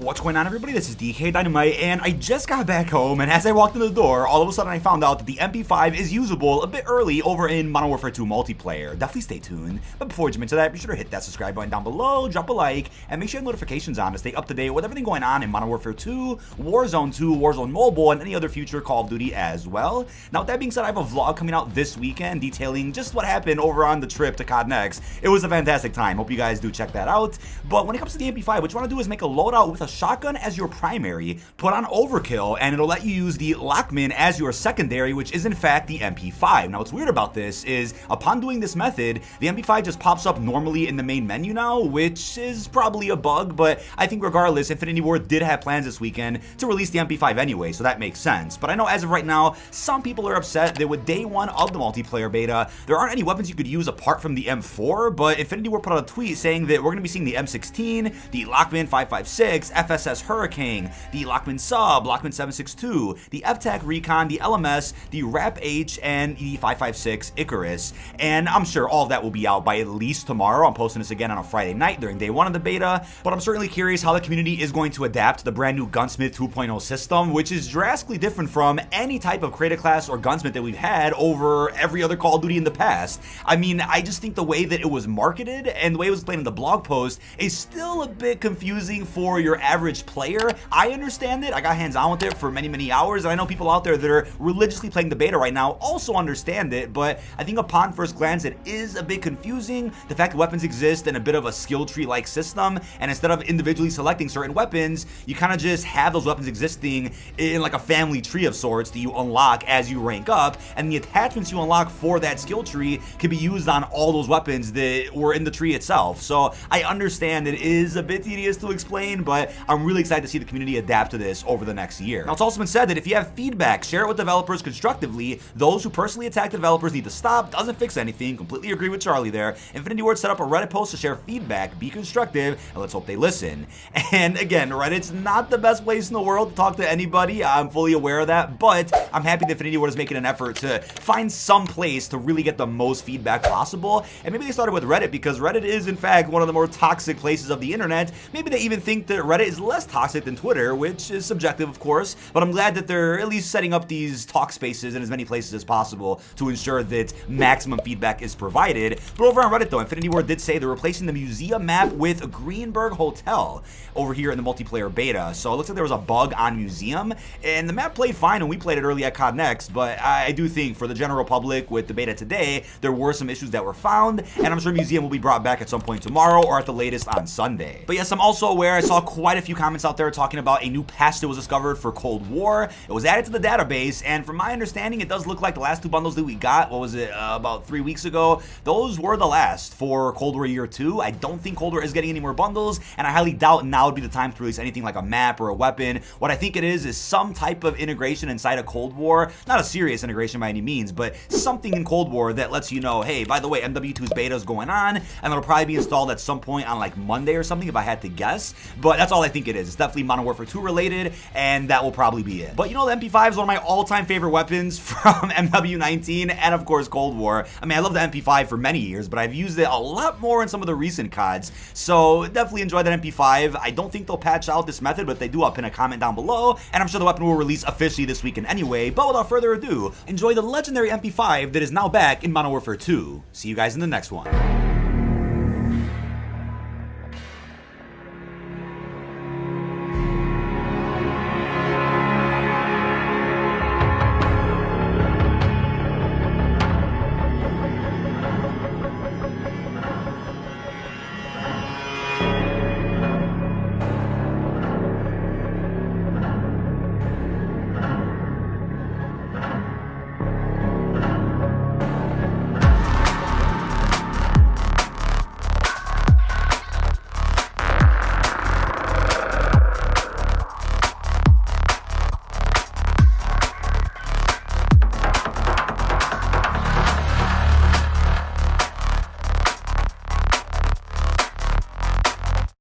What's going on, everybody? This is dkdynamite, and I just got back home, and as I walked in the door, all of a sudden I found out that the MP5 is usable a bit early over in Modern Warfare 2 multiplayer. Definitely stay tuned. But before we jump into that, be sure to hit that subscribe button down below, drop a like, and make sure you have notifications on to stay up to date with everything going on in Modern Warfare 2, Warzone 2, Warzone Mobile, and any other future Call of Duty as well. Now, with that being said, I have a vlog coming out this weekend detailing just what happened over on the trip to COD Next. It was a fantastic time. Hope you guys do check that out. But when it comes to the MP5, what you want to do is make a loadout with a shotgun as your primary, put on overkill, and it'll let you use the Lockman as your secondary, which is in fact the MP5. Now, what's weird about this is upon doing this method, the MP5 just pops up normally in the main menu now, which is probably a bug, but I think regardless, Infinity Ward did have plans this weekend to release the MP5 anyway, so that makes sense. But I know as of right now, some people are upset that with day one of the multiplayer beta, there aren't any weapons you could use apart from the M4, but Infinity Ward put out a tweet saying that we're going to be seeing the M16, the Lockman 556, FSS Hurricane, the Lockman Sub, Lockman 762, the FTAC Recon, the LMS, the Rap H, and the 556 Icarus. And I'm sure all of that will be out by at least tomorrow. I'm posting this again on a Friday night during day one of the beta, but I'm certainly curious how the community is going to adapt to the brand new Gunsmith 2.0 system, which is drastically different from any type of creator class or gunsmith that we've had over every other Call of Duty in the past. I mean, I just think the way that it was marketed and the way it was explained in the blog post is still a bit confusing for your average player. I understand it. I got hands-on with it for many hours, and I know people out there that are religiously playing the beta right now also understand it, but I think upon first glance it is a bit confusing. The fact that weapons exist in a bit of a skill tree-like system, and instead of individually selecting certain weapons, you kind of just have those weapons existing in like a family tree of sorts that you unlock as you rank up, and the attachments you unlock for that skill tree can be used on all those weapons that were in the tree itself. So I understand it is a bit tedious to explain, but I'm really excited to see the community adapt to this over the next year. Now, it's also been said that if you have feedback, share it with developers constructively. Those who personally attack the developers need to stop. Doesn't fix anything. Completely agree with Charlie there. Infinity Ward set up a Reddit post to share feedback, be constructive, and let's hope they listen. And again, Reddit's not the best place in the world to talk to anybody. I'm fully aware of that, but I'm happy that Infinity Ward is making an effort to find some place to really get the most feedback possible. And maybe they started with Reddit because Reddit is in fact one of the more toxic places of the internet. Maybe they even think that Reddit is less toxic than Twitter, which is subjective, of course, but I'm glad that they're at least setting up these talk spaces in as many places as possible to ensure that maximum feedback is provided. But over on Reddit, though, Infinity Ward did say they're replacing the museum map with Greenberg Hotel over here in the multiplayer beta. So it looks like there was a bug on museum, and the map played fine when we played it early at COD Next, but I do think for the general public with the beta today, there were some issues that were found, and I'm sure museum will be brought back at some point tomorrow or at the latest on Sunday. But yes, I'm also aware I saw quite a few comments out there talking about a new patch that was discovered for Cold War. It was added to the database, and from my understanding, it does look like the last two bundles that we got, what was it, about 3 weeks ago, those were the last for Cold War Year 2. I don't think Cold War is getting any more bundles, and I highly doubt now would be the time to release anything like a map or a weapon. What I think it is some type of integration inside of Cold War, not a serious integration by any means, but something in Cold War that lets you know, hey, by the way, MW2's beta is going on, and it'll probably be installed at some point on like Monday or something if I had to guess, but that's all I think it is. It's definitely Modern Warfare 2 related, and that will probably be it. But you know, the MP5 is one of my all-time favorite weapons from MW19 and of course Cold War. I mean, I love the MP5 for many years, but I've used it a lot more in some of the recent CODs, so definitely enjoy that MP5. I don't think they'll patch out this method, but if they do, I'll pin a comment down below, and I'm sure the weapon will release officially this weekend anyway. But without further ado, enjoy the legendary MP5 that is now back in Modern Warfare 2. See you guys in the next one.